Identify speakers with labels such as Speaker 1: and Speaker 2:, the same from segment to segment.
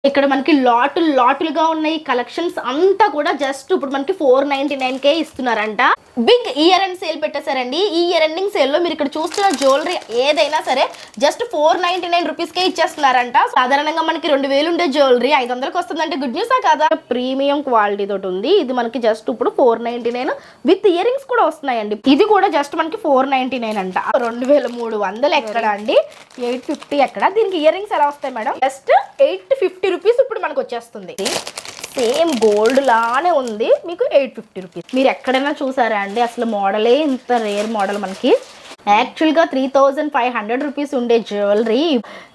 Speaker 1: ఇక్కడ మనకి లాటులుగా ఉన్నాయి కలెక్షన్స్ అంతా కూడా జస్ట్ ఇప్పుడు మనకి 499కే ఇస్తున్నారంట. బిగ్ ఇయర్ ఎండ్ సేల్ పెట్టేశారండి. ఈ ఇయర్ ఎండింగ్ సేల్ లో మీరు ఇక్కడ చూస్తున్న జ్యువెలరీ ఏదైనా సరే జస్ట్ 499 రూపీస్కే ఇచ్చేస్తున్నారంట. సాధారణంగా మనకి 2000 ఉండే జ్యువెలరీ 500కి వస్తుందంటే గుడ్ న్యూసా కాదా? ప్రీమియం క్వాలిటీ తోటి ఉంది. ఇది మనకి జస్ట్ ఇప్పుడు 499 విత్ ఇయర్ రింగ్స్ కూడా వస్తున్నాయండి. ఇది కూడా జస్ట్ మనకి 499 అంట. 2300 ఎక్కడ అండి, 850 ఎక్కడ? దీనికి ఇయర్ రింగ్స్ ఎలా వస్తాయి మేడం? జస్ట్ 850 రూపీస్ ఇప్పుడు మనకు వచ్చేస్తుంది. సేమ్ గోల్డ్ లానే ఉంది, మీకు 850 రూపీస్. మీరు ఎక్కడైనా చూసారా అండి అసలు మోడలే ఇంత రేర్ మోడల్. మనకి యాక్చువల్గా 3500 రూపీస్ ఉండే జ్యువెలరీ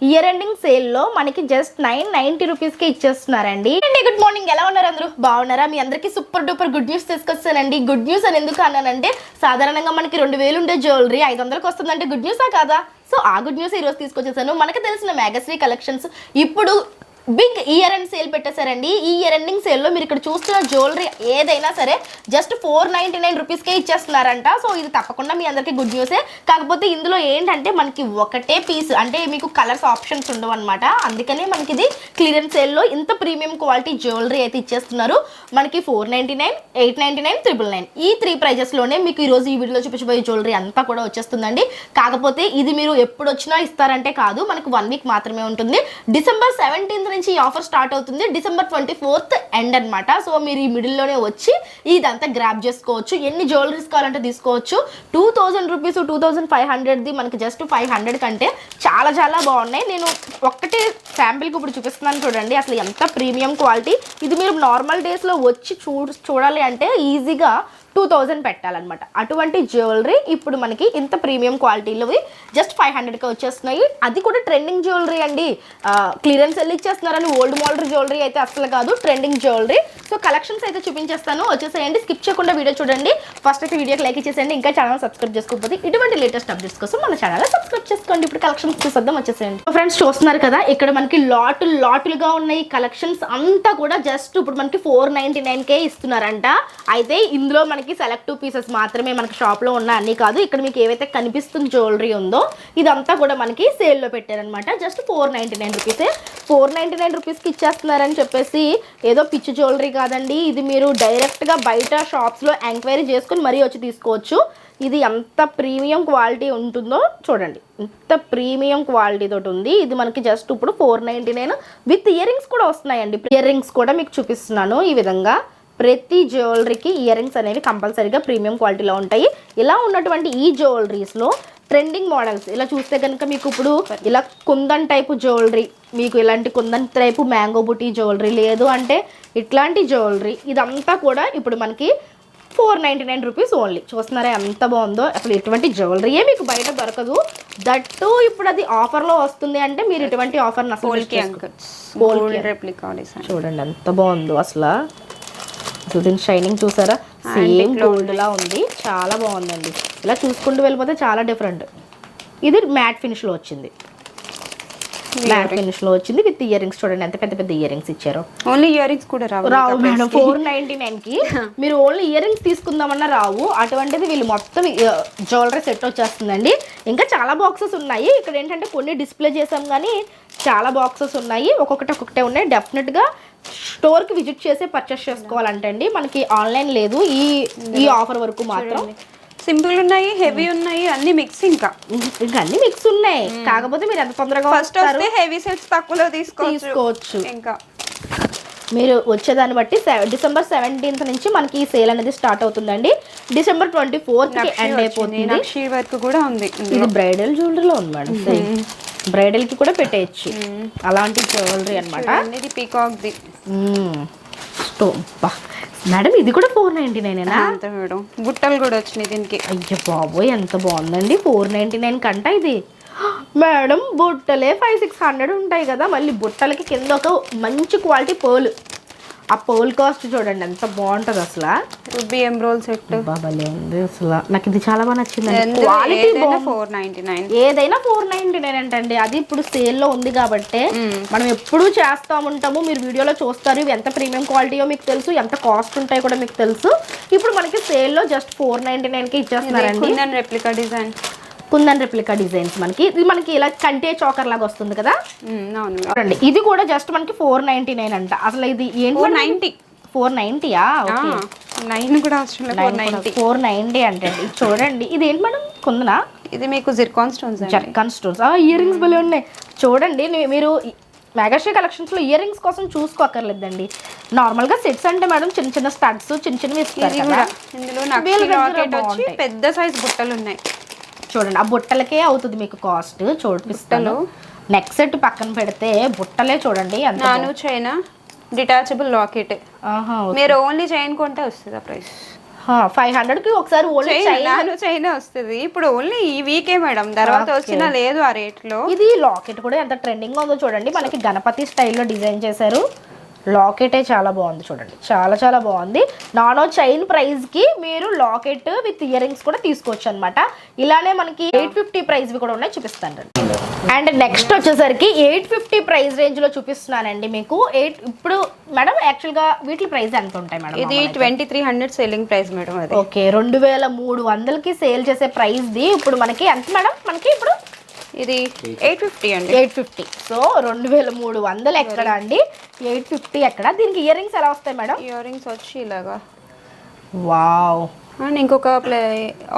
Speaker 1: ఇయర్ ఎండింగ్ సేల్లో మనకి జస్ట్ 990 రూపీస్కి ఇచ్చేస్తున్నారండి. గుడ్ మార్నింగ్, ఎలా ఉన్నారు అందరూ? బాగున్నారా? మీ అందరికీ సూపర్ డూపర్ గుడ్ న్యూస్ తీసుకొస్తానండి. గుడ్ న్యూస్ అని ఎందుకు అన్నానంటే సాధారణంగా మనకి 2000 ఉండే జ్యువెలరీ 500కి వస్తుందంటే గుడ్ న్యూసా కాదా? సో ఆ గుడ్ న్యూస్ ఈరోజు తీసుకొచ్చేసాను. మనకి తెలిసిన మెగాశ్రీ కలెక్షన్స్ ఇప్పుడు బిగ్ ఇయర్ ఎండ్ సేల్ పెట్టేశారండి. ఈ ఇయర్ ఎండింగ్ సేల్లో మీరు ఇక్కడ చూస్తున్న జ్యువెలరీ ఏదైనా సరే జస్ట్ 499 రూపీస్కే ఇచ్చేస్తున్నారంట. సో ఇది తప్పకుండా మీ అందరికీ గుడ్ న్యూసే. కాకపోతే ఇందులో ఏంటంటే మనకి ఒకటే పీస్, అంటే మీకు కలర్స్ ఆప్షన్స్ ఉండవు అనమాట. అందుకనే మనకి ఇది క్లియరెన్స్ సేల్లో ఇంత ప్రీమియం క్వాలిటీ జ్యువెలరీ అయితే ఇచ్చేస్తున్నారు. మనకి 499, 899, 999 ఈ 3 ప్రైజెస్లోనే మీకు ఈరోజు ఈ వీడియోలో చూపించబోయే జ్యువెలరీ అంతా కూడా వచ్చేస్తుందండి. కాకపోతే ఇది మీరు ఎప్పుడు వచ్చినా ఇస్తారంటే కాదు, మనకి 1 వీక్ మాత్రమే ఉంటుంది. డిసెంబర్ 17th నుంచి ఈ ఆఫర్ స్టార్ట్ అవుతుంది. డిసెంబర్ 24th ఎండ్ అనమాట. సో మీరు ఈ మిడిల్లోనే వచ్చి ఇదంతా గ్రాప్ చేసుకోవచ్చు. ఎన్ని జ్యువెలరీస్ కావాలంటే తీసుకోవచ్చు. 2000 రూపీస్ 2500ది మనకి జస్ట్ 500 కంటే చాలా చాలా బాగున్నాయి. నేను ఒక్కటే శాంపిల్కి ఇప్పుడు చూపిస్తున్నాను చూడండి, అసలు ఎంత ప్రీమియం క్వాలిటీ. ఇది మీరు నార్మల్ డేస్లో వచ్చి చూడాలి అంటే ఈజీగా 2000 పెట్టాలన్నమాట. అటువంటి జ్యువెలరీ ఇప్పుడు మనకి ఇంత ప్రీమియం క్వాలిటీలో జస్ట్ 500కి వచ్చేస్తున్నాయి. అది కూడా ట్రెండింగ్ జ్యువెలరీ అండి. క్లియరెన్స్ వెళ్ళి ఇచ్చేస్తున్నారని ఓల్డ్ మోడల్ జ్యువెలరీ అయితే అసలు కాదు, ట్రెండింగ్ జ్యువెలరీ. సో కలెక్షన్స్ అయితే చూపించేస్తాను, వచ్చేసేయండి. స్కిప్ చేయకుండా వీడియో చూడండి. ఫస్ట్ అయితే వీడియోకి లైక్ ఇచ్చేసేయండి. ఇంకా ఛానల్ సబ్స్క్రైబ్ చేసుకోకపోతే ఇటువంటి లేటెస్ట్ అప్డేట్స్ కోసం మన ఛానల్ సబ్స్క్రైబ్ చేసుకోండి. ఇప్పుడు కలెక్షన్స్ చూసేద్దాం, వచ్చేసేయండి. ఫ్రెండ్స్ చూస్తున్నారు కదా, ఇక్కడ మనకి లాటులుగా ఉన్నాయి కలెక్షన్స్ అంతా కూడా జస్ట్ ఇప్పుడు మనకి 499కే ఇస్తున్నారంట. అయితే ఇందులో మనకి సెలెక్టివ్ పీసెస్ మాత్రమే మనకి షాప్లో ఉన్న అన్ని కాదు. ఇక్కడ మీకు ఏవైతే కనిపిస్తున్న జ్యువెలరీ ఉందో ఇదంతా కూడా మనకి సేల్లో పెట్టారనమాట. జస్ట్ 499 రూపీసే. 499 రూపీస్కి ఇచ్చేస్తున్నారని చెప్పేసి ఏదో పిచ్చి జ్యువెలరీ కాదండి. ఇది మీరు డైరెక్ట్గా బయట షాప్స్లో ఎంక్వైరీ చేసుకుని మరీ వచ్చి తీసుకోవచ్చు. ఇది ఎంత ప్రీమియం క్వాలిటీ ఉంటుందో చూడండి, ఇంత ప్రీమియం క్వాలిటీ తోటి ఉంది. ఇది మనకి జస్ట్ ఇప్పుడు 499 విత్ ఇయర్ రింగ్స్ కూడా వస్తున్నాయండి. ఇయర్ రింగ్స్ కూడా మీకు చూపిస్తున్నాను. ఈ విధంగా ప్రతి జ్యువెలరీకి ఇయర్ రింగ్స్ అనేవి కంపల్సరీగా ప్రీమియం క్వాలిటీలో ఉంటాయి. ఇలా ఉన్నటువంటి ఈ జ్యువెలరీస్లో ట్రెండింగ్ మోడల్స్ ఇలా చూస్తే కనుక మీకు ఇప్పుడు ఇలా కుందన్ టైపు జ్యువెలరీ, మీకు ఇలాంటి కుందన్ టైపు మ్యాంగో బుటీ జ్యువెలరీ, లేదు అంటే ఇట్లాంటి జ్యువెలరీ, ఇదంతా కూడా ఇప్పుడు మనకి 499 రూపీస్ ఓన్లీ. చూస్తున్నారా ఎంత బాగుందో? అసలు ఇటువంటి జ్యువెలరీయే మీకు బయట దొరకదు. దట్టు ఇప్పుడు అది ఆఫర్లో వస్తుంది అంటే మీరు ఇటువంటి ఆఫర్ని అసలు చూడండి ఎంత బాగుందో అసలు. దీని షైనింగ్ చూసారా, సేమ్ గోల్డ్ లా ఉంది, చాలా బాగుందండి. ఇలా చూసుకుంటూ వెళ్ళిపోతే చాలా డిఫరెంట్. ఇది మ్యాట్ ఫినిష్ లో వచ్చింది, మ్యాట్ ఫినిష్ లో వచ్చింది విత్ ఇయర్ రింగ్స్. చూడండి ఎంత పెద్ద పెద్ద ఇయర్ రింగ్స్ ఇచ్చారు.
Speaker 2: ఓన్లీ ఇయర్ రింగ్స్ కూడా
Speaker 1: రావు మేడం 499కి. మీరు ఓన్లీ ఇయర్ రింగ్స్ తీసుకుందామన్నా రావు. అటువంటిది వీళ్ళు మొత్తం జ్యువెలరీ సెట్ వచ్చేస్తుందండి. ఇంకా చాలా బాక్సెస్ ఉన్నాయి. ఇక్కడ ఏంటంటే కొన్ని డిస్ప్లే చేసాం కానీ చాలా బాక్సెస్ ఉన్నాయి. ఒక్కొక్కటే ఉన్నాయి. డెఫినెట్గా స్టోర్కి విజిట్ చేసి పర్చేస్ చేసుకోవాలంటే అండి, మనకి ఆన్లైన్ లేదు ఈ ఆఫర్ వరకు. మాత్రం
Speaker 2: సింపుల్ ఉన్నాయి, హెవీ ఉన్నాయి, అన్ని మిక్స్. ఇంకా
Speaker 1: అన్ని మిక్స్ ఉన్నాయి. కాకపోతే మీరు ఎంత తొందరగా
Speaker 2: ఫస్ట్ వస్తే హెవీ సెట్స్ తక్కువలో తీసుకోవచ్చు. ఇంకా
Speaker 1: మీరు వచ్చేదాన్ని బట్టి డిసెంబర్ 17th నుంచి మనకి ఈ సేల్ అనేది స్టార్ట్ అవుతుందండి. డిసెంబర్ 24th ఎండ్ అయిపోతుంది.
Speaker 2: నక్షి వర్క్ కూడా ఉంది.
Speaker 1: ఇది బ్రైడల్ జ్యువెలరీలో ఉంది మేడం. బ్రైడల్ కి కూడా పెట్టేయచ్చు అలాంటి జ్యువెలరీ అనమాట.
Speaker 2: ఇది పీకాక్ ది
Speaker 1: మేడం. ఇది కూడా 499
Speaker 2: అంతే మేడం. బుట్టలు కూడా వచ్చినాయి దీనికి.
Speaker 1: అయ్యో బాబోయ్ ఎంత బాగుందండి. 499 కంట ఇది మేడం. బుట్టలే 500-600 ఉంటాయి కదా, మళ్ళీ బుట్టలకి కింద ఒక మంచి క్వాలిటీ పర్ల్. ఆ పర్ల్ కాస్ట్ చూడండి ఎంత బాగుంటుంది అసలు.
Speaker 2: రూబీ ఎమ్రోల్ సెట్
Speaker 1: బాబాలే ఉంది అసలు. నాకు ఇది చాలా బాగా నచ్చింది.
Speaker 2: క్వాలిటీ 499,
Speaker 1: ఏదైనా 499 అంటండి. అది ఇప్పుడు సేల్లో ఉంది కాబట్టి మనం ఎప్పుడూ చేస్తూ ఉంటాము. మీరు వీడియోలో చూస్తారు ఇవి ఎంత ప్రీమియం క్వాలిటీయో మీకు తెలుసు, ఎంత కాస్ట్ ఉంటాయో కూడా మీకు తెలుసు. ఇప్పుడు మనకి సేల్లో జస్ట్ 499కి ఇచ్చేస్తున్నారండి.
Speaker 2: Replica design
Speaker 1: Kundan replica designs మనకి ఇది మనకి ఇలా కంటే చోకర్ లాగా వస్తుంది కదా.
Speaker 2: అవును
Speaker 1: చూడండి ఇది కూడా జస్ట్ మనకి 499 అంట. అసలు ఇది ఏంటి
Speaker 2: 490.
Speaker 1: 490యా? ఓకే
Speaker 2: 9 కూడా అవసరం లేదు, 490.
Speaker 1: 490 అంటే ఇది చూడండి. ఇది ఏంటి మేడం కుందనా?
Speaker 2: ఇది మీకు Zircon stones
Speaker 1: zircon stones. Ear rings భలే ఉన్నాయి చూడండి. మీరు మెగాశ్రీ కలెక్షన్స్లో ఇయర్ రింగ్స్ కోసం చూసుకోకర్లేదండి. నార్మల్గా సెట్స్ అంటే మేడం చిన్న చిన్న స్టడ్స్ చిన్న చిన్నవి ఇస్తారు కదా.
Speaker 2: ఇందులో నక్షి లాకెట్ వచ్చి పెద్ద సైజ్ బుట్టలు ఉన్నాయి
Speaker 1: చూడండి. ఆ బుట్టలకే అవుతుంది మీకు కాస్ట్. చూపిస్తాను. నెక్ సెట్ పక్కన పెడితే బుట్టలే చూడండి.
Speaker 2: నాను చైనా డిటాచబుల్ లాకెట్. మీరు ఓన్లీ చైన్ కొంటే వస్తుంది ఆ ప్రైస్.
Speaker 1: 500కి ఒకసారి ఓన్లీ
Speaker 2: చైనా వస్తుంది. ఇప్పుడు ఓన్లీ ఈ వీకే మేడం, తర్వాత వచ్చినా లేదు ఆ రేట్ లో.
Speaker 1: ఇది లాకెట్ కూడా ఎంత ట్రెండింగ్ ఉందో చూడండి. మనకి గణపతి స్టైల్లో డిజైన్ చేశారు. లాకెటే చాలా బాగుంది చూడండి. చాలా చాలా బాగుంది. నానో చైన్ ప్రైస్కి మీరు లాకెట్ విత్ ఇయర్ రింగ్స్ కూడా తీసుకోవచ్చు అనమాట. ఇలానే మనకి 850 ప్రైస్వి కూడా ఉన్నాయి, చూపిస్తాను. అండ్ నెక్స్ట్ వచ్చేసరికి 850 ప్రైస్ రేంజ్లో చూపిస్తున్నానండి మీకు. ఇప్పుడు మేడం యాక్చువల్గా వీటి ప్రైస్ ఎంత ఉంటాయి మేడం?
Speaker 2: ఇది 2300 సెల్లింగ్ ప్రైస్ మేడం. అది
Speaker 1: ఓకే 2300కి సేల్ చేసే ప్రైస్ది ఇప్పుడు మనకి ఎంత మేడం? మనకి ఇప్పుడు
Speaker 2: ఇది 850 అండి.
Speaker 1: 850. సో 2300 ఎక్కడ అండి, 850 ఎక్కడ? దీనికి ఇయర్ రింగ్స్ ఎలా వస్తాయి మేడం?
Speaker 2: ఇయర్ రింగ్స్ వచ్చి ఇలాగా.
Speaker 1: వావ్.
Speaker 2: అండ్ ఇంకొక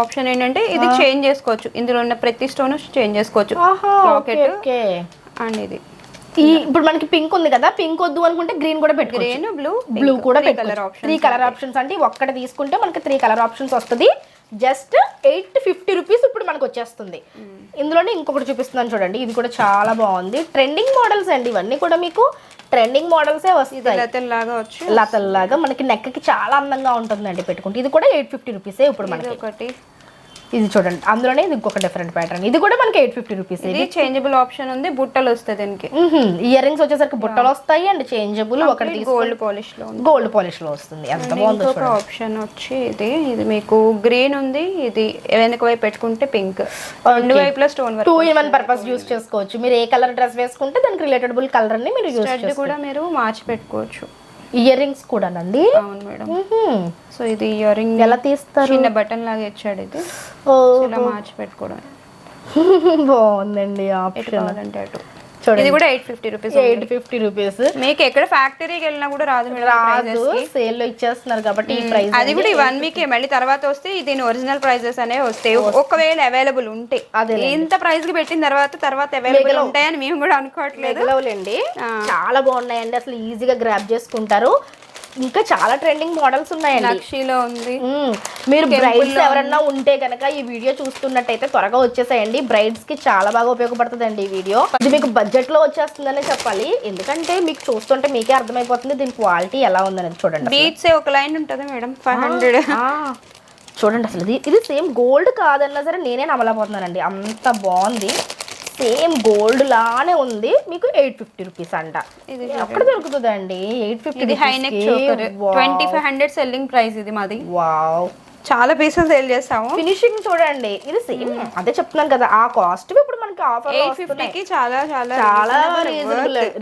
Speaker 2: ఆప్షన్ ఏంటంటే ఇది చేంజ్ చేసుకోవచ్చు. ఇందులో ఉన్న ప్రతి స్టోన్ చేంజ్ చేసుకోవచ్చు. లాకెట్ అండ్ ఇది
Speaker 1: ఇప్పుడు మనకి పింక్ ఉంది కదా, పింక్ వద్దు అనుకుంటే గ్రీన్ కూడా పెట్టుకోవచ్చు.
Speaker 2: గ్రీన్
Speaker 1: బ్లూ కూడా పెట్టుకోవచ్చు. 3 కలర్ ఆప్షన్స్ అంటే ఒక్కటి తీసుకుంటే మనకి 3 కలర్ ఆప్షన్స్ వస్తుంది. జస్ట్ 850 రూపీస్ ఇప్పుడు మనకు వచ్చేస్తుంది. ఇందులోనే ఇంకొకటి చూపిస్తున్నాను చూడండి. ఇది కూడా చాలా బాగుంది. ట్రెండింగ్ మోడల్స్ అండి ఇవన్నీ కూడా. మీకు ట్రెండింగ్ మోడల్సే వస్తాయి. లతల్లాగా మనకి నెక్ కి చాలా అందంగా ఉంటుందండి పెట్టుకుంటే. ఇది కూడా 850 రూపీసే ఇప్పుడు మనకి.
Speaker 2: ఒకటి
Speaker 1: ఇది చూడండి. అందులోనే ఇది ఇంకొక డిఫరెంట్ ప్యాటర్న్. ఇది కూడా మనకి 850 రూపీస్.
Speaker 2: ఇది చేంజబుల్ ఆప్షన్ ఉంది. బుట్టలు వస్తాయి దీనికి.
Speaker 1: ఇయర్ రింగ్స్ వచ్చేసరికి బుట్టలు వస్తాయి అండ్ చేంజబుల్. ఒకటి
Speaker 2: గోల్డ్ పాలిష్ లో
Speaker 1: వస్తుంది. ఎంత బాగుందో.
Speaker 2: ఇంకొక ఆప్షన్ వచ్చి ఇది మీకు గ్రీన్ ఉంది. ఇది వెనక వైపు పెట్టుకుంటే పింక్. రెండు వైపులా stone work.
Speaker 1: 2-in-1 purpose use చేసుకోవచ్చు. మీరు ఏ కలర్ డ్రెస్ వేసుకుంటే దానికి రిలేటబుల్ కలర్ ని మీరు యూస్ చేసుకోవచ్చు.
Speaker 2: కూడా మీరు మార్చి పెట్టుకోవచ్చు.
Speaker 1: ఇయర్ రింగ్స్ కూడానండి?
Speaker 2: అవును మేడం. సో ఇది ఇయర్ రింగ్
Speaker 1: ఎలా తీస్తారు?
Speaker 2: చిన్న బటన్ లాగా ఇచ్చాడు. ఇది ఇలా మార్చి పెట్టుకోవడం.
Speaker 1: బాగుందండి ఆప్షన్.
Speaker 2: అంటే అటు ఇది కూడా 850 రూపీస్.
Speaker 1: 850 రూపీస్.
Speaker 2: మీకు ఎక్కడ ఫ్యాక్టరీకి వెళ్ళినా కూడా రాదు మేడం.
Speaker 1: రాదు, సేల్ లో ఇచ్చేస్తున్నారు కాబట్టి ఈ ప్రైస్.
Speaker 2: అది కూడా ఈ 1 వీక్ మళ్ళీ తర్వాత వస్తే దీని ఒరిజినల్ ప్రైజెస్ అనేవి వస్తాయి. ఒకవేళ అవైలబుల్ ఉంటే. ఇంత ప్రైస్ కి పెట్టిన తర్వాత అవైలబుల్ ఉంటాయని మేము కూడా అనుకోవట్లేదు.
Speaker 1: చాలా బాగున్నాయండి. అసలు ఈజీగా గ్రాబ్ చేసుకుంటారు. ఇంకా చాలా ట్రెండింగ్ మోడల్స్ ఉన్నాయండి.
Speaker 2: నక్షిలో ఉంది.
Speaker 1: మీరు బ్రైడ్స్ ఎవరన్నా ఉంటే కనుక ఈ వీడియో చూస్తున్నట్టయితే త్వరగా వచ్చేసాయండి. బ్రైడ్స్ కి చాలా బాగా ఉపయోగపడుతుందండి ఈ వీడియో. ఇది మీకు బడ్జెట్ లో వచ్చేస్తుందనే చెప్పాలి. ఎందుకంటే మీకు చూస్తుంటే మీకే అర్థమైపోతుంది దీని క్వాలిటీ ఎలా ఉందనేది. చూడండి.
Speaker 2: బీట్స్ ఒక లైన్ ఉంటుంది మేడం 500.
Speaker 1: చూడండి అసలు ఇది సేమ్ గోల్డ్ కాదన్నా సరే నేనే నమ్మలేకపోతున్నానండి. అంత బాగుంది. సేమ్ గోల్డ్ లానే ఉంది. మీకు 850 రూపీస్ అంట. ఇది ఎక్కడ దొరుకుతుందండి 850?
Speaker 2: ఇది high neck choker 2500 selling price. ఇది మాది.
Speaker 1: వావ్.
Speaker 2: చాలా పీసెస్ సేల్ చేస్తాము.
Speaker 1: ఫినిషింగ్ చూడండి. ఇది సేమ్ అదే చెప్తున్నాను కదా, ఆ కాస్ట్ ఇప్పుడు మనకి ఆఫర్
Speaker 2: 850 కి చాలా చాలా
Speaker 1: చాలా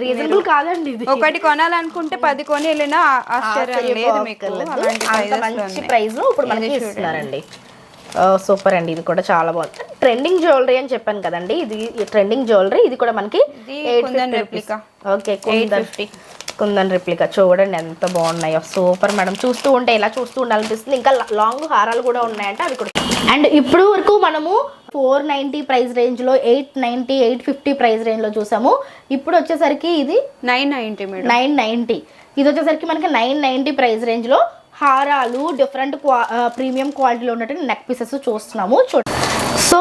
Speaker 1: రీజనబుల్ కాదండి. ఇది
Speaker 2: ఒకటి కొనాలనుకుంటే 10 కొని వెళ్ళినా ఆశ్చర్యం లేదు మీకు.
Speaker 1: మంచి ప్రైస్ లో ఇప్పుడు మనకి ఇస్తున్నారండి. సూపర్ అండి. ఇది కూడా చాలా బాగుంది. ట్రెండింగ్ జ్యువెలరీ అని చెప్పాను కదండి. ఇది ట్రెండింగ్ జ్యువెలరీ. ఇది కూడా మనకి 850 రెప్లికా. Okay kundan replica. చూడండి ఎంత బాగున్నాయో. Super madam. చూస్తూ ఉంటే ఇలా చూస్తూ ఉండాలనిపిస్తుంది. ఇంకా లాంగ్ హారాలు కూడా ఉన్నాయంటే అవి కూడా. అండ్ ఇప్పుడు వరకు మనము 490 ప్రైస్ రేంజ్ లో, 890, 850 ప్రైస్ రేంజ్ లో చూసాము. ఇప్పుడు వచ్చేసరికి ఇది
Speaker 2: 990 మేడం.
Speaker 1: 990. ఇది వచ్చేసరికి మనకి 990 ప్రైస్ రేంజ్ లో హారాలు డిఫరెంట్ ప్రీమియం క్వాలిటీలో ఉన్నట్టు నెక్ పీసెస్ చూస్తున్నాము. సో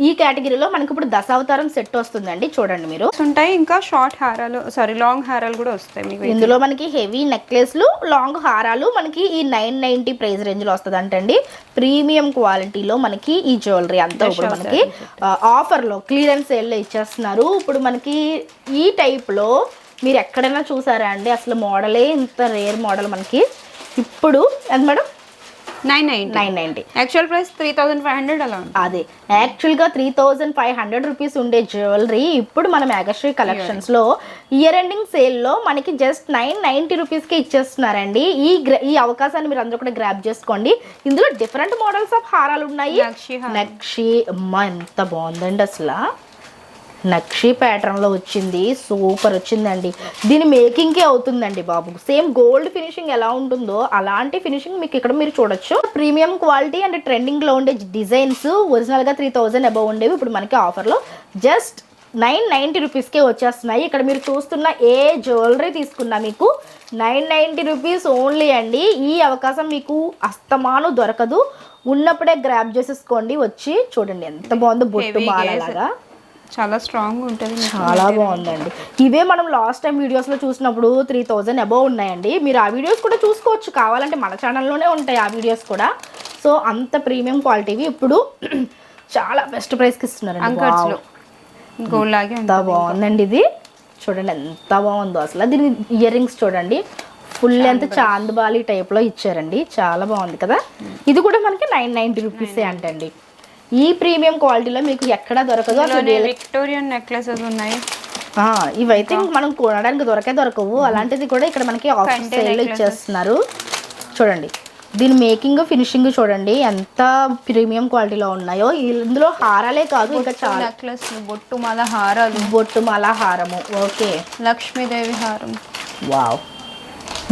Speaker 1: ఈ కేటగిరీలో మనకి ఇప్పుడు దశావతారం సెట్ వస్తుందండి. చూడండి మీరు
Speaker 2: ఉంటాయి. ఇంకా షార్ట్ హారాలు లాంగ్ హారాలు కూడా వస్తాయి మీకు.
Speaker 1: ఇందులో మనకి హెవీ నెక్లెస్లు, లాంగ్ హారాలు మనకి ఈ 990 ప్రైస్ రేంజ్ లో వస్తుంది అంటండి. ప్రీమియం క్వాలిటీలో మనకి ఈ జ్యువెలరీ అంతా ఇప్పుడు మనకి ఆఫర్ లో క్లియరెన్స్ సేల్ లో ఇచ్చేస్తున్నారు. ఇప్పుడు మనకి ఈ టైప్ లో మీరు ఎక్కడైనా చూసారా అండి? అసలు మోడలే ఇంత రేర్ మోడల్ మనకి ఇప్పుడు. ఎంత మేడం? 990.
Speaker 2: యాక్చువల్ ప్రైస్ 3500 అలా ఉంది.
Speaker 1: అదే యాక్చువల్గా 3500 రూపీస్ ఉండే జ్యువెలరీ ఇప్పుడు మన మెగాశ్రీ కలెక్షన్స్లో ఇయర్ ఎండింగ్ సేల్లో మనకి జస్ట్ 990 రూపీస్కి ఇచ్చేస్తున్నారండి. ఈ అవకాశాన్ని మీరు అందరూ కూడా గ్రాప్ చేసుకోండి. ఇందులో డిఫరెంట్ మోడల్స్ ఆఫ్ హారాలు ఉన్నాయి. నక్షి అమ్మ ఎంత బాగుందండి అసలు. నక్షి ప్యాటర్న్లో వచ్చింది, సూపర్ వచ్చిందండి. దీని మేకింగ్కే అవుతుందండి బాబు. సేమ్ గోల్డ్ ఫినిషింగ్ ఎలా ఉంటుందో అలాంటి ఫినిషింగ్ మీకు ఇక్కడ మీరు చూడొచ్చు. ప్రీమియం క్వాలిటీ అండ్ ట్రెండింగ్లో ఉండే డిజైన్స్ ఒరిజినల్గా 3000 అబౌవ్ ఉండేవి ఇప్పుడు మనకి ఆఫర్లో జస్ట్ 990 రూపీస్కే వచ్చేస్తున్నాయి. ఇక్కడ మీరు చూస్తున్న ఏ జ్యువెలరీ తీసుకున్నా మీకు 990 రూపీస్ ఓన్లీ అండి. ఈ అవకాశం మీకు అస్తమాను దొరకదు. ఉన్నప్పుడే గ్రాప్ చేసేసుకోండి. వచ్చి చూడండి ఎంత బాగుందో, బొట్టు మాలలాగా
Speaker 2: చాలా స్ట్రాంగ్ ఉంటుంది,
Speaker 1: చాలా బాగుందండి. ఇవే మనం లాస్ట్ టైం వీడియోస్లో చూసినప్పుడు 3000 అబౌవ్ ఉన్నాయండి. మీరు ఆ వీడియోస్ కూడా చూసుకోవచ్చు, కావాలంటే మన ఛానల్లోనే ఉంటాయి ఆ వీడియోస్ కూడా. సో అంత ప్రీమియం క్వాలిటీవి ఇప్పుడు చాలా బెస్ట్ ప్రైస్కి ఇస్తున్నారండి.
Speaker 2: గోల్డ్ లాగే
Speaker 1: ఎంత బాగుందండి ఇది. చూడండి ఎంత బాగుందో అసలు. దీని ఇయర్ రింగ్స్ చూడండి, ఫుల్ లెంత్ చాందబాలి టైప్లో ఇచ్చారండి, చాలా బాగుంది కదా. ఇది కూడా మనకి 990 రూపీసే అంటండి. ఈ ప్రీమియం క్వాలిటీలో మీకు ఎక్కడా దొరకదు.
Speaker 2: విక్టోరియన్ నెక్లెసెస్ ఉన్నాయి.
Speaker 1: ఇవైతే మనం కొనడానికి దొరకవు. అలాంటిది కూడా ఇక్కడ మనకి ఆఫర్ సేల్లో ఇచ్చేస్తున్నారు. చూడండి దీని మేకింగ్ ఫినిషింగ్ చూడండి ఎంత ప్రీమియం క్వాలిటీలో ఉన్నాయో. ఇందులో హారాలే కాదు, ఇంకా చాలా
Speaker 2: నెక్లెస్, బొట్టుమాల హారాలు,
Speaker 1: బొట్టుమాల హారము, ఓకే
Speaker 2: లక్ష్మీదేవి హారం.
Speaker 1: వావ్,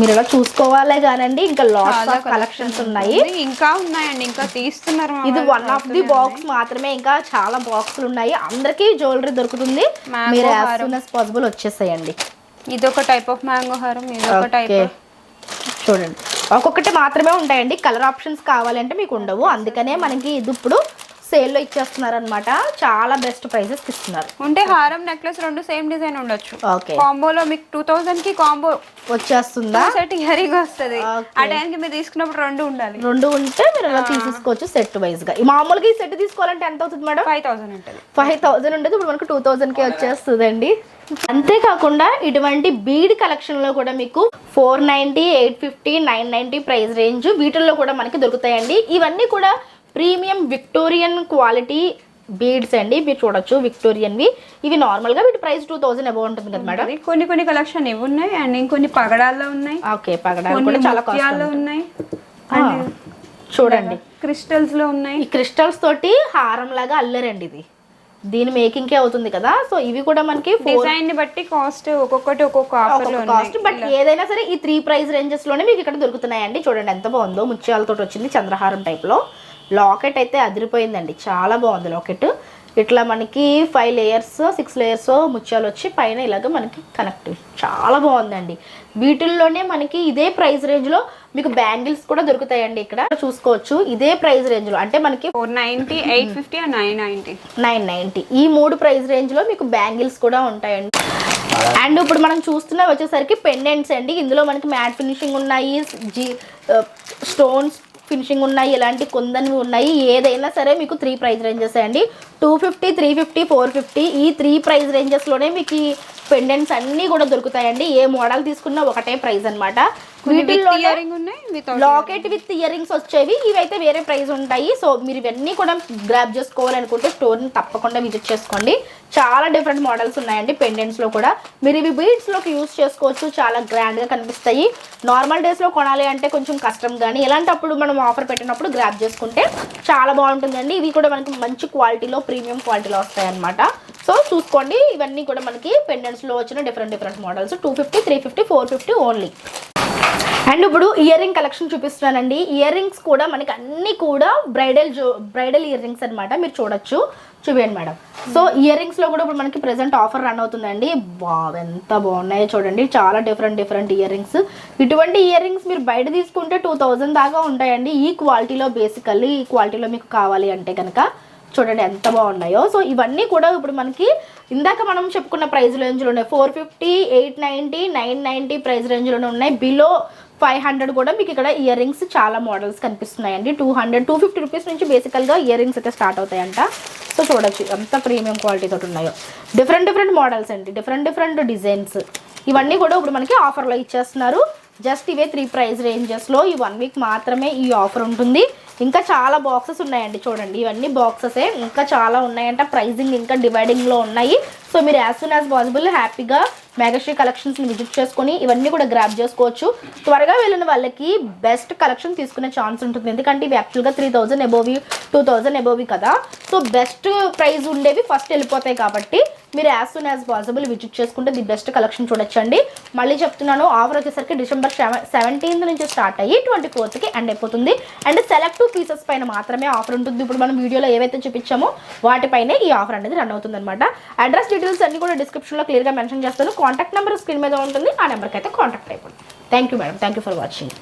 Speaker 1: మీరు ఇలా చూసుకోవాలే కానండి ఇంకా లాట్స్ ఆఫ్ కలెక్షన్స్ ఉన్నాయి.
Speaker 2: ఇంకా ఉన్నాయండి, ఇంకా తీస్తున్నారు.
Speaker 1: ఇది వన్ ఆఫ్ ది బాక్స్ మాత్రమే, ఇంకా చాలా బాక్సులు ఉన్నాయి. అందరికీ జ్యువెలరీ దొరుకుతుంది. మీరు యాజ్ సూన్ యాజ్ పాసిబుల్ వచ్చేసేయండి.
Speaker 2: ఇది ఒక టైప్ ఆఫ్ మ్యాంగో హారం, ఇది ఒక టైప్.
Speaker 1: చూడండి ఒక్కొక్కటి మాత్రమే ఉంటాయండి, కలర్ ఆప్షన్స్ కావాలంటే మీకు ఉండవు. అందుకనే మనకి ఇది ఇప్పుడు సేల్లో ఇచ్చేస్తున్నారు అనమాట. చాలా బెస్ట్ ప్రైసెస్ ఇస్తున్నారు.
Speaker 2: ఉంటే హారం నెక్లెస్ రెండు సేమ్ డిజైన్ ఉండొచ్చు.
Speaker 1: ఓకే,
Speaker 2: కాంబోలో మీకు 2000 కి కాంబో
Speaker 1: వచ్చేస్తుందా?
Speaker 2: సెట్ ఇయర్ రింగ్ వస్తుంది. ఆ టైంకి మీరు తీసుకున్నప్పుడు రెండు ఉండాలి.
Speaker 1: రెండు ఉంటే మీరు అలా తీసుకోవచ్చు సెట్ వైజ్ గా. మామూలుగా ఈ సెట్ తీసుకోవాలంటే ఎంత అవుతుంది మేడం?
Speaker 2: 5000 ఉంటుంది.
Speaker 1: 5000 ఉండేది ఇప్పుడు మనకు 2000కే వచ్చేస్తుందండి. అంతేకాకుండా ఇటువంటి బీడ్ కలెక్షన్ లో కూడా మీకు 490, 850, 990 ప్రైస్ రేంజ్ వీటిల్లో కూడా మనకి దొరుకుతాయండి. ఇవన్నీ కూడా ప్రీమియం విక్టోరియన్ క్వాలిటీ బీడ్స్ అండి. మీరు చూడొచ్చు విక్టోరియన్వి. ఇవి నార్మల్గా వీటి ప్రైస్ 2000 అబౌవ్ ఉంటుంది కదా మేడం.
Speaker 2: కొన్ని కలెక్షన్ ఇవి ఉన్నాయి అండ్ ఇంకొన్ని పగడాల్లో ఉన్నాయి.
Speaker 1: ఓకే, పగడాలు కూడా చాలా కాస్ట్
Speaker 2: ఉన్నాయి.
Speaker 1: చూడండి
Speaker 2: క్రిస్టల్స్ లో ఉన్నాయి.
Speaker 1: ఈ క్రిస్టల్స్ తోటి హారం లాగా అల్లరండి ఇది. దీని మేకింగ్ కే అవుతుంది కదా. సో ఇవి కూడా మనకి
Speaker 2: డిజైన్ ని బట్టి కాస్ట్ ఒక్కొక్కటి ఒక్కొక్క ఆఫర్ లో
Speaker 1: కాస్ట్. బట్ ఏదైనా సరే ఈ 3 ప్రైస్ రేంజెస్ లోనే మీకు ఇక్కడ దొరుకుతున్నాయండి. చూడండి ఎంత బాగుందో, ముత్యాలతో వచ్చింది చంద్రహారం టైప్ లో. లాకెట్ అయితే అదిరిపోయిందండి, చాలా బాగుంది లాకెట్. ఇట్లా మనకి 5 లేయర్స్ 6 లేయర్స్ ముత్యాలు వచ్చి పైన ఇలాగ మనకి కనెక్ట్, చాలా బాగుందండి. వీటిల్లోనే మనకి ఇదే ప్రైస్ రేంజ్ లో మీకు బ్యాంగిల్స్ కూడా దొరుకుతాయండి. ఇక్కడ చూసుకోవచ్చు ఇదే ప్రైస్ రేంజ్ లో, అంటే మనకి
Speaker 2: 490, 850 అండ్
Speaker 1: 990 ఈ 3 ప్రైస్ రేంజ్ లో మీకు బ్యాంగిల్స్ కూడా ఉంటాయండి. అండ్ ఇప్పుడు మనం చూస్తున్న వచ్చేసరికి పెండెంట్స్ అండి. ఇందులో మనకి మ్యాట్ ఫినిషింగ్ ఉన్నాయి, స్టోన్స్ ఫినిషింగ్ ఉన్నాయి, ఇలాంటి కొందనివి ఉన్నాయి. ఏదైనా సరే మీకు 3 ప్రైస్ రేంజెస్ అండి. 250, 350, 450 ఈ 3 ప్రైస్ రేంజెస్లోనే మీకు ఈ పెండెంట్స్ అన్నీ కూడా దొరుకుతాయండి. ఏ మోడల్ తీసుకున్నా ఒకటే ప్రైస్ అనమాట. వీటిల్లో లాకెట్ విత్ ఇయర్ రింగ్స్ వచ్చేవి, ఇవైతే వేరే ప్రైస్ ఉంటాయి. సో మీరు ఇవన్నీ కూడా గ్రాప్ చేసుకోవాలనుకుంటే స్టోర్ని తప్పకుండా విజిట్ చేసుకోండి. చాలా డిఫరెంట్ మోడల్స్ ఉన్నాయండి పెండెంట్స్లో కూడా. మీరు ఇవి బీడ్స్లోకి యూస్ చేసుకోవచ్చు, చాలా గ్రాండ్గా కనిపిస్తాయి. నార్మల్ డేస్లో కొనాలి అంటే కొంచెం కష్టం, కానీ ఇలాంటప్పుడు మనం ఆఫర్ పెట్టినప్పుడు గ్రాప్ చేసుకుంటే చాలా బాగుంటుందండి. ఇవి కూడా మనకి మంచి క్వాలిటీలో ప్రీమియం క్వాలిటీలో వస్తాయి అనమాట. సో చూసుకోండి, ఇవన్నీ కూడా మనకి పెండెంట్స్లో వచ్చిన డిఫరెంట్ మోడల్స్ 250, 350, 450 ఓన్లీ. అండ్ ఇప్పుడు ఇయర్ రింగ్ కలెక్షన్ చూపిస్తున్నానండి. ఇయర్ రింగ్స్ కూడా మనకి అన్నీ కూడా బ్రైడల్ ఇయర్ రింగ్స్ అనమాట. మీరు చూడొచ్చు, చూపించండి మేడం. సో ఇయర్ రింగ్స్లో కూడా ఇప్పుడు మనకి ప్రెసెంట్ ఆఫర్ రన్ అవుతుందండి. ఎంత బాగున్నాయో చూడండి, చాలా డిఫరెంట్ ఇయర్ రింగ్స్. ఇటువంటి ఇయర్ రింగ్స్ మీరు బయట తీసుకుంటే 2000 దాకా ఉంటాయండి. ఈ క్వాలిటీలో బేసికల్లీ ఈ క్వాలిటీలో మీకు కావాలి అంటే కనుక చూడండి ఎంత బాగున్నాయో. సో ఇవన్నీ కూడా ఇప్పుడు మనకి ఇందాక మనం చెప్పుకున్న ప్రైస్ రేంజ్లో ఉన్నాయి. 450, 890, 990 ప్రైస్ రేంజ్లోనే ఉన్నాయి. బిలో 500 కూడా మీకు ఇక్కడ ఇయర్ రింగ్స్ చాలా మోడల్స్ కనిపిస్తున్నాయండి. 200, 250 రూపీస్ నుంచి బేసికల్గా ఇయర్ రింగ్స్ అయితే స్టార్ట్ అవుతాయంట. సో చూడొచ్చు ఎంత ప్రీమియం క్వాలిటీ తోటి ఉన్నాయో. డిఫరెంట్ మోడల్స్ అండి, డిఫరెంట్ డిజైన్స్. ఇవన్నీ కూడా ఇప్పుడు మనకి ఆఫర్లో ఇచ్చేస్తున్నారు. జస్ట్ ఇవే 3 ప్రైస్ రేంజెస్లో ఈ 1 వీక్ మాత్రమే ఈ ఆఫర్ ఉంటుంది. ఇంకా చాలా బాక్సెస్ ఉన్నాయండి, చూడండి ఇవన్నీ బాక్సెసే, ఇంకా చాలా ఉన్నాయంట. ప్రైజింగ్ ఇంకా డివైడింగ్లో ఉన్నాయి. సో మీరు యాజ్ సూన్ యాజ్ పాసిబుల్ హ్యాపీగా మెగాశ్రీ కలెక్షన్స్ని విజిట్ చేసుకొని ఇవన్నీ కూడా గ్రాప్ చేసుకోవచ్చు. త్వరగా వెళ్ళిన వాళ్ళకి బెస్ట్ కలెక్షన్ తీసుకునే ఛాన్స్ ఉంటుంది, ఎందుకంటే ఇవి యాక్చువల్గా 3000 అబోవి 2000 అబోవి కదా. సో బెస్ట్ ప్రైస్ ఉండేవి ఫస్ట్ వెళ్ళిపోతాయి కాబట్టి మీరు as soon as possible visit చేసుకుంటే ది బెస్ట్ కలెక్షన్ చూడొచ్చండి. మళ్ళీ చెప్తున్నాను, ఆఫర్ వచ్చేసరికి డిసెంబర్ 17th నుంచి స్టార్ట్ అయ్యి 24th ఎండ్ అయిపోతుంది. అండ్ సెలెక్ట్ పీసెస్ పైన మాత్రమే ఆఫర్ ఉంటుంది. ఇప్పుడు మనం వీడియోలో ఏవైతే చూపించామో వాటిపైనే ఈ ఆఫర్ అనేది రన్ అవుతుంది అనమాట. అడ్రస్ డీటెయిల్స్ అన్ని కూడా డిస్క్రిప్షన్లో క్లియర్గా మెన్షన్ చేస్తాను. కాంటాక్ట్ నెంబర్ స్క్రీన్ మీద ఉంటుంది, ఆ నెంబర్కి అయితే కాంటాక్ట్ అయిపోతుంది. Thank you madam, thank you for watching.